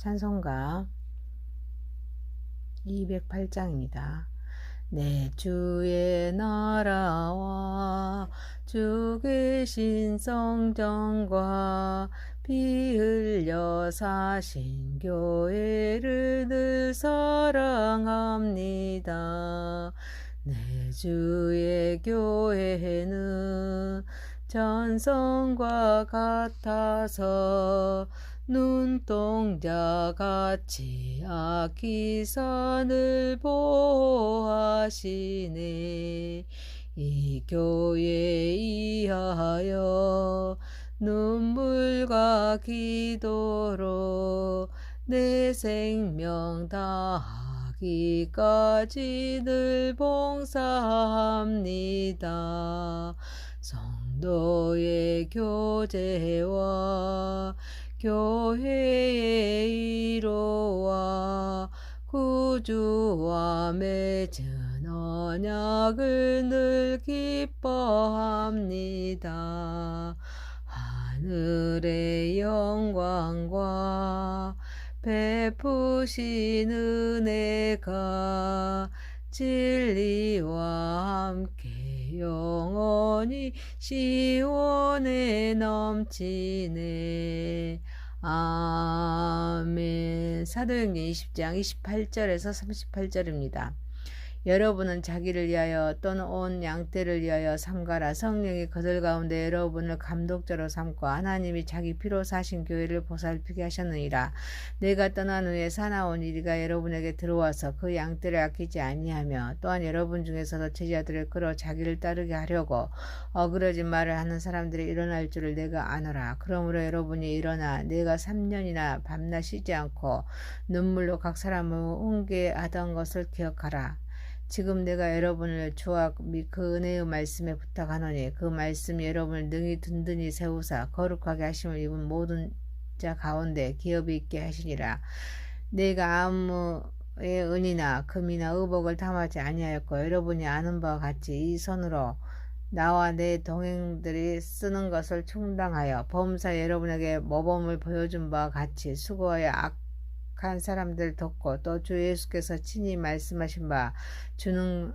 찬송가 208장입니다. 내 주의 나라와 주 계신 성전과 피 흘려 사신 교회를 늘 사랑합니다. 내 주의 교회는 전성과 같아서 눈동자같이 아끼사 늘 보호하시네. 이 교회 이하여 눈물과 기도로 내 생명 다하기까지 늘 봉사합니다. 성도의 교제와 교회의 위로와 구주와 맺은 언약을 늘 기뻐합니다. 하늘의 영광과 베푸신 은혜가 진리와 함께 영원히 시온에 넘치네. 아멘. 사도행전 20장 28절에서 38절입니다. 여러분은 자기를 위하여 또는 온 양떼를 위하여 삼가라. 성령이 그들 가운데 여러분을 감독자로 삼고 하나님이 자기 피로 사신 교회를 보살피게 하셨느니라. 내가 떠난 후에 사나운 이리가 여러분에게 들어와서 그 양떼를 아끼지 아니하며 또한 여러분 중에서도 제자들을 끌어 자기를 따르게 하려고 어그러진 말을 하는 사람들이 일어날 줄을 내가 아노라. 그러므로 여러분이 일어나 내가 3년이나 밤낮 쉬지 않고 눈물로 각 사람을 훈계하던 것을 기억하라. 지금 내가 여러분을 주와 및 그 은혜의 말씀에 부탁하노니 그 말씀이 여러분을 능히 든든히 세우사 거룩하게 하심을 입은 모든 자 가운데 기업이 있게 하시니라. 내가 아무의 은이나 금이나 의복을 탐하지 아니하였고 여러분이 아는 바와 같이 이 손으로 나와 내 동행들이 쓰는 것을 충당하여 범사 여러분에게 모범을 보여준 바와 같이 수고하여 악한 사람들 돕고 또 주 예수께서 친히 말씀하신 바 주는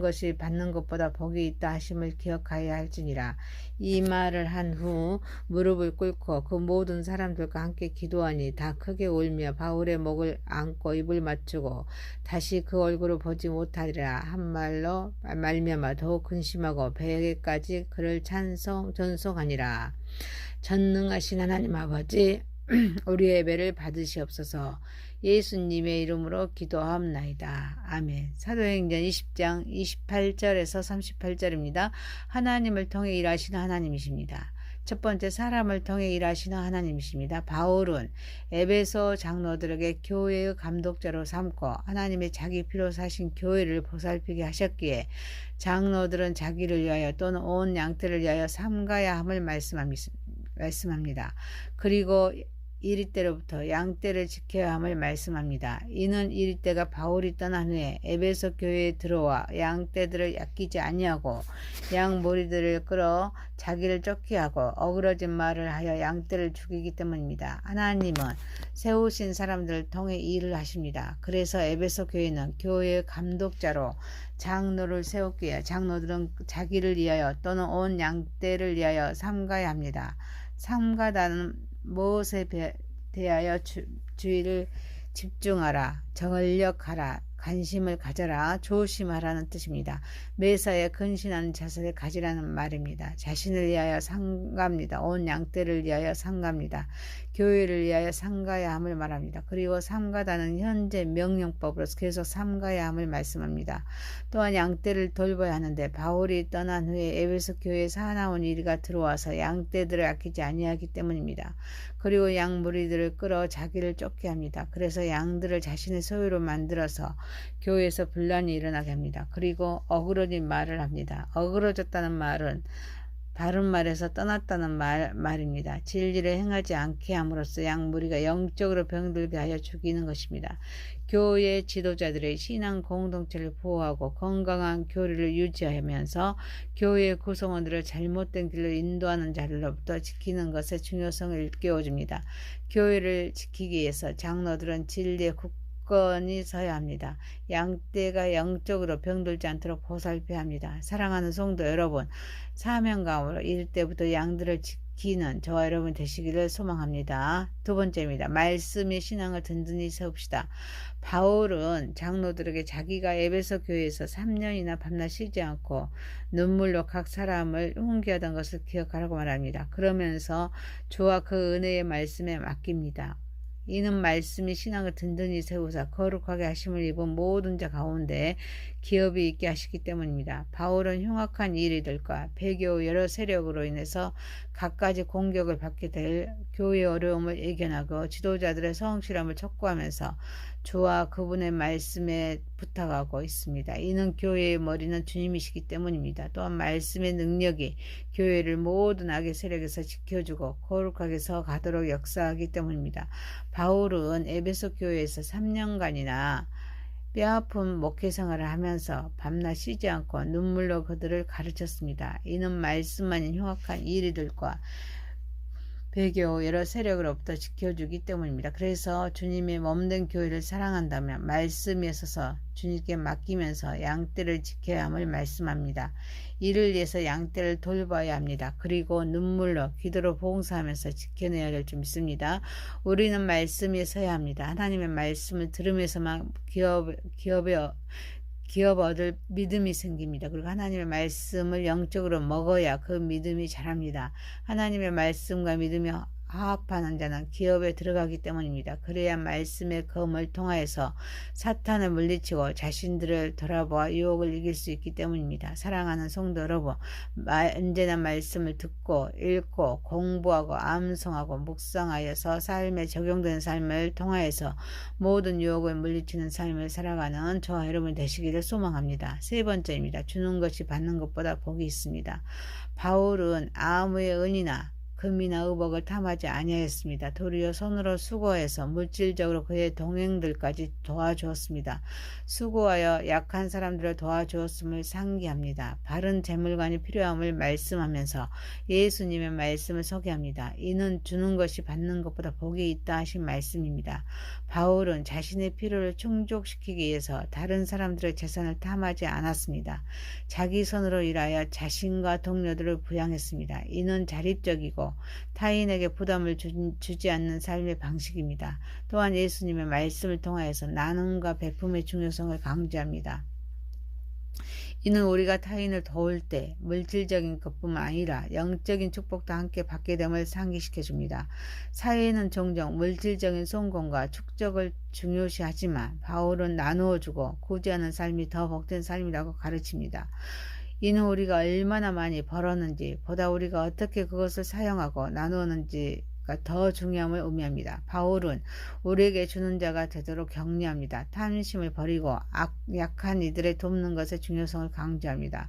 것이 받는 것보다 복이 있다 하심을 기억하여야 할지니라. 이 말을 한 후 무릎을 꿇고 그 모든 사람들과 함께 기도하니 다 크게 울며 바울의 목을 안고 입을 맞추고 다시 그 얼굴을 보지 못하리라 한 말로 말미암아 더욱 근심하고 배에까지 그를 전송하니라. 전능하신 하나님 아버지, 우리의 예배를 받으시옵소서. 예수님의 이름으로 기도하옵나이다. 아멘. 사도행전 20장 28절에서 38절입니다. 하나님을 통해 일하시는 하나님이십니다. 첫 번째, 사람을 통해 일하시는 하나님이십니다. 바울은 에베소 장로들에게 교회의 감독자로 삼고 하나님의 자기 피로 사신 교회를 보살피게 하셨기에 장로들은 자기를 위하여 또는 온 양떼를 위하여 삼가야 함을 말씀합니다. 그리고 이리때로부터 양떼를 지켜야 함을 말씀합니다. 이는 이리때가 바울이 떠난 후에 에베소 교회에 들어와 양떼들을 아끼지 아니하고 양머리들을 끌어 자기를 쫓게 하고 어그러진 말을 하여 양떼를 죽이기 때문입니다. 하나님은 세우신 사람들을 통해 일을 하십니다. 그래서 에베소 교회는 교회의 감독자로 장로를 세웠기에 장로들은 자기를 위하여 또는 온 양떼를 위하여 삼가야 합니다. 삼가다는 무엇에 대하여 주의를 집중하라, 전력하라, 관심을 가져라, 조심하라는 뜻입니다. 매사에 근신하는 자세를 가지라는 말입니다. 자신을 위하여 상갑니다. 온 양떼를 위하여 상갑니다. 교회를 위하여 상가야 함을 말합니다. 그리고 삼가다는 현재 명령법으로서 계속 삼가야 함을 말씀합니다. 또한 양떼를 돌봐야 하는데 바울이 떠난 후에 에베소 교회에 사나운 이리가 들어와서 양떼들을 아끼지 아니하기 때문입니다. 그리고 양 무리들을 끌어 자기를 쫓게 합니다. 그래서 양들을 자신의 소유로 만들어서 교회에서 분란이 일어나게 합니다. 그리고 어그러진 말을 합니다. 어그러졌다는 말은 다른 말에서 떠났다는 말입니다. 진리를 행하지 않게 함으로써 양 무리가 영적으로 병들게 하여 죽이는 것입니다. 교회 지도자들의 신앙 공동체를 보호하고 건강한 교리를 유지하면서 교회의 구성원들을 잘못된 길로 인도하는 자들로부터 지키는 것의 중요성을 일깨워줍니다. 교회를 지키기 위해서 장로들은 진리의 굳건히 서야 합니다. 양떼가 영적으로 병들지 않도록 보살펴야 합니다. 사랑하는 성도 여러분, 사명감으로 이럴 때부터 양들을 지키는 저와 여러분 되시기를 소망합니다. 두 번째입니다. 말씀의 신앙을 든든히 세웁시다. 바울은 장로들에게 자기가 에베소 교회에서 3년이나 밤낮 쉬지 않고 눈물로 각 사람을 훈계하던 것을 기억하라고 말합니다. 그러면서 주와 그 은혜의 말씀에 맡깁니다. 이는 말씀이 신앙을 든든히 세우사 거룩하게 하심을 입은 모든 자 가운데 기업이 있게 하시기 때문입니다. 바울은 흉악한 일들과 배교 여러 세력으로 인해서 갖가지 공격을 받게 될 교회의 어려움을 예견하고 지도자들의 성실함을 촉구하면서 주와 그분의 말씀에 부탁하고 있습니다. 이는 교회의 머리는 주님이시기 때문입니다. 또한 말씀의 능력이 교회를 모든 악의 세력에서 지켜주고 거룩하게 서 가도록 역사하기 때문입니다. 바울은 에베소 교회에서 3년간이나 뼈아픈 목회 생활을 하면서 밤낮 쉬지 않고 눈물로 그들을 가르쳤습니다. 이는 말씀만인 흉악한 일들과 배교 여러 세력으로부터 지켜주기 때문입니다. 그래서 주님의 몸된 교회를 사랑한다면 말씀에 서서 주님께 맡기면서 양떼를 지켜야 함을 말씀합니다. 이를 위해서 양떼를 돌봐야 합니다. 그리고 눈물로 기도로 봉사하면서 지켜내야 될 줄 믿습니다. 우리는 말씀에 서야 합니다. 하나님의 말씀을 들으면서만 기업 얻을 믿음이 생깁니다. 그리고 하나님의 말씀을 영적으로 먹어야 그 믿음이 자랍니다. 하나님의 말씀과 믿음이 화합하는 자는 기업에 들어가기 때문입니다. 그래야 말씀의 검을 통하여서 사탄을 물리치고 자신들을 돌아보아 유혹을 이길 수 있기 때문입니다. 사랑하는 성도 여러분, 언제나 말씀을 듣고 읽고 공부하고 암송하고 묵상하여서 삶에 적용되는 삶을 통하여서 모든 유혹을 물리치는 삶을 살아가는 저와 여러분 되시기를 소망합니다. 세 번째입니다. 주는 것이 받는 것보다 복이 있습니다. 바울은 아무의 은이나 금이나 의복을 탐하지 아니하였습니다. 도리어 손으로 수고해서 물질적으로 그의 동행들까지 도와주었습니다. 수고하여 약한 사람들을 도와주었음을 상기합니다. 바른 재물관이 필요함을 말씀하면서 예수님의 말씀을 소개합니다. 이는 주는 것이 받는 것보다 복이 있다 하신 말씀입니다. 바울은 자신의 필요를 충족시키기 위해서 다른 사람들의 재산을 탐하지 않았습니다. 자기 손으로 일하여 자신과 동료들을 부양했습니다. 이는 자립적이고 타인에게 부담을 주지 않는 삶의 방식입니다. 또한 예수님의 말씀을 통하여서 나눔과 베품의 중요성을 강조합니다. 이는 우리가 타인을 도울 때 물질적인 것뿐만 아니라 영적인 축복도 함께 받게 됨을 상기시켜 줍니다. 사회는 종종 물질적인 성공과 축적을 중요시하지만 바울은 나누어 주고 구제하는 삶이 더 복된 삶이라고 가르칩니다. 이는 우리가 얼마나 많이 벌었는지 보다 우리가 어떻게 그것을 사용하고 나누었는지가 더 중요함을 의미합니다. 바울은 우리에게 주는 자가 되도록 격려합니다. 탐심을 버리고 약한 이들을 돕는 것의 중요성을 강조합니다.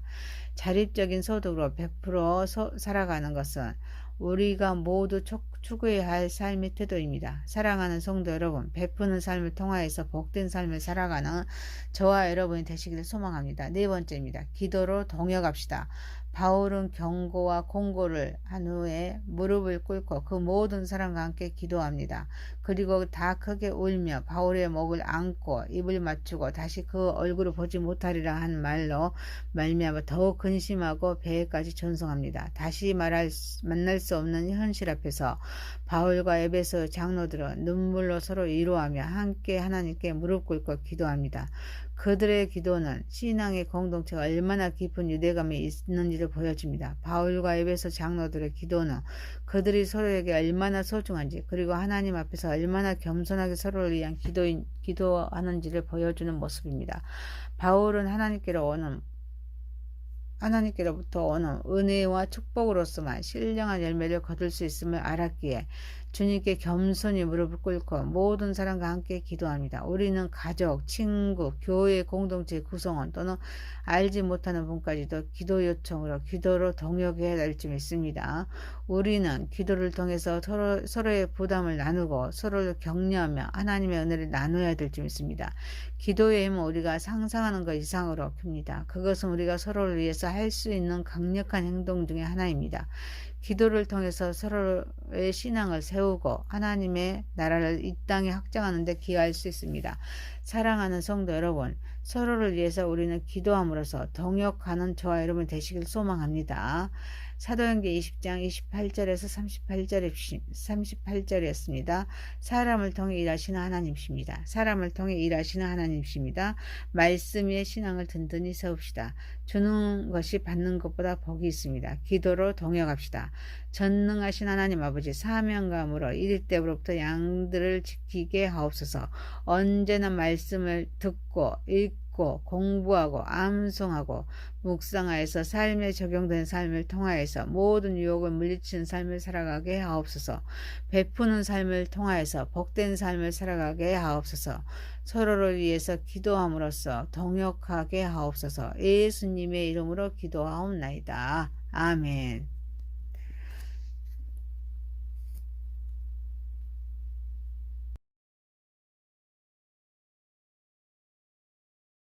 자립적인 소득으로 100% 살아가는 것은 우리가 모두 추구해야 할 삶의 태도입니다. 사랑하는 성도 여러분, 베푸는 삶을 통하여서 복된 삶을 살아가는 저와 여러분이 되시기를 소망합니다. 네 번째입니다. 기도로 동역합시다. 바울은 경고와 공고를 한 후에 무릎을 꿇고 그 모든 사람과 함께 기도합니다. 그리고 다 크게 울며 바울의 목을 안고 입을 맞추고 다시 그 얼굴을 보지 못하리라 한 말로 말미암아 더욱 근심하고 배에까지 전송합니다. 다시 만날 수 없는 현실 앞에서 바울과 에베소 장로들은 눈물로 서로 위로하며 함께 하나님께 무릎 꿇고 기도합니다. 그들의 기도는 신앙의 공동체가 얼마나 깊은 유대감이 있는지를 보여줍니다. 바울과 에베소 장로들의 기도는 그들이 서로에게 얼마나 소중한지 그리고 하나님 앞에서 얼마나 겸손하게 서로를 위한 기도하는지를 보여주는 모습입니다. 바울은 하나님께로부터 오는 은혜와 축복으로서만 신령한 열매를 거둘 수 있음을 알았기에 주님께 겸손히 무릎을 꿇고 모든 사람과 함께 기도합니다. 우리는 가족, 친구, 교회 공동체 구성원 또는 알지 못하는 분까지도 기도 요청으로 기도로 동역해야 될 줄 믿습니다. 우리는 기도를 통해서 서로의 부담을 나누고 서로를 격려하며 하나님의 은혜를 나눠야 될 줄 믿습니다. 기도의 힘은 우리가 상상하는 것 이상으로 큽니다. 그것은 우리가 서로를 위해서 할 수 있는 강력한 행동 중에 하나입니다. 기도를 통해서 서로의 신앙을 세우고 하나님의 나라를 이 땅에 확장하는 데 기여할 수 있습니다. 사랑하는 성도 여러분, 서로를 위해서 우리는 기도함으로써 동역하는 저와 여러분 되시길 소망합니다. 사도행전 20장 28절에서 38절이었습니다. 사람을 통해 일하시는 하나님이십니다. 사람을 통해 일하시는 하나님이십니다. 말씀 위에 신앙을 든든히 세웁시다. 주는 것이 받는 것보다 복이 있습니다. 기도로 동역합시다. 전능하신 하나님 아버지, 사명감으로 이를 때부터 양들을 지키게 하옵소서. 언제나 말씀을 듣고 읽고 공부하고 암송하고 묵상하여서 삶에 적용된 삶을 통하여서 모든 유혹을 물리치는 삶을 살아가게 하옵소서. 베푸는 삶을 통하여서 복된 삶을 살아가게 하옵소서. 서로를 위해서 기도함으로써 동역하게 하옵소서. 예수님의 이름으로 기도하옵나이다. 아멘.